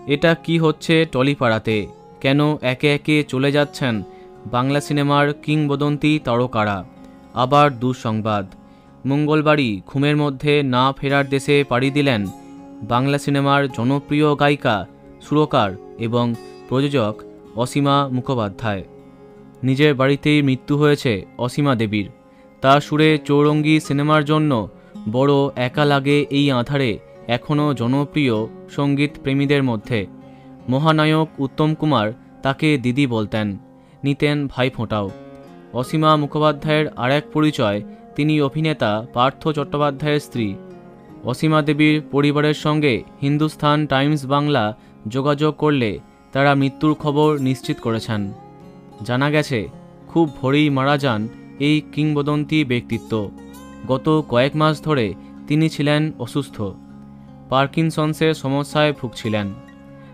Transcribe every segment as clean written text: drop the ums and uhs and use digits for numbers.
এটা কি হচ্ছে টলিপাড়াতে? কেন একে একে চলে যাচ্ছেন বাংলা সিনেমার কিংবদন্তি তারকারা? আবার দুঃসংবাদ, মঙ্গলবারই ঘুমের মধ্যে না ফেরার দেশে পাড়ি দিলেন বাংলা সিনেমার জনপ্রিয় গায়িকা, সুরকার এবং প্রযোজক অসীমা মুখোপাধ্যায়। নিজের বাড়িতেই মৃত্যু হয়েছে অসীমা দেবীর। তার সুরে চৌরঙ্গী সিনেমার জন্য বড় একা লাগে এই আঁধারে এখনও জনপ্রিয় সঙ্গীত প্রেমীদের মধ্যে। মহানায়ক উত্তম কুমার তাকে দিদি বলতেন, নিতেন ভাইফোঁটাও। অসীমা মুখোপাধ্যায়ের আরেক পরিচয়, তিনি অভিনেতা পার্থ চট্টোপাধ্যায়ের স্ত্রী। অসীমা দেবীর পরিবারের সঙ্গে হিন্দুস্তান টাইমস বাংলা যোগাযোগ করলে তারা মৃত্যুর খবর নিশ্চিত করেছেন। জানা গেছে, খুব ভোরেই মারা যান এই কিংবদন্তি ব্যক্তিত্ব। গত কয়েক মাস ধরে তিনি ছিলেন অসুস্থ, পার্কিনসন্সের সমস্যায় ভুগছিলেন।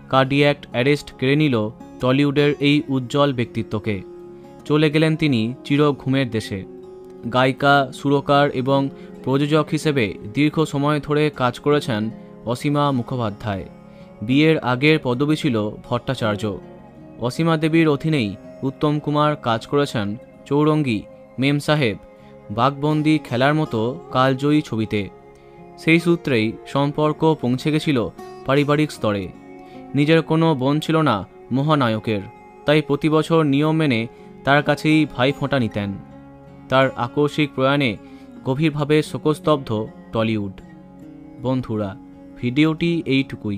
কার্ডিয়াক অ্যারেস্ট কেড়ে নিল টলিউডের এই উজ্জ্বল ব্যক্তিত্বকে। চলে গেলেন তিনি চির ঘুমের দেশে। গায়িকা, সুরকার এবং প্রযোজক হিসেবে দীর্ঘ সময় ধরে কাজ করেছেন অসীমা মুখোপাধ্যায়। বিয়ের আগের পদবি ছিল ভট্টাচার্য। অসীমা দেবীর অধীনেই উত্তম কুমার কাজ করেছেন চৌরঙ্গী, মেম সাহেব, বাঘবন্দি খেলার মতো কালজয়ী ছবিতে। সেই সূত্রেই সম্পর্ক পৌঁছে গেছিল পারিবারিক স্তরে। নিজের কোনো বোন ছিল না মহানায়কের, তাই প্রতি বছর নিয়ম মেনে তার কাছেই ভাইফোঁটা নিতেন। তার আকস্মিক প্রয়াণে গভীরভাবে শোকস্তব্ধ টলিউড। বন্ধুরা, ভিডিওটি এইটুকুই।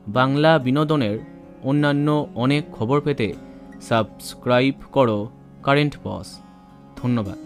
বাংলা বিনোদনের অন্যান্য অনেক খবর পেতে সাবস্ক্রাইব করো কারেন্ট বস। ধন্যবাদ।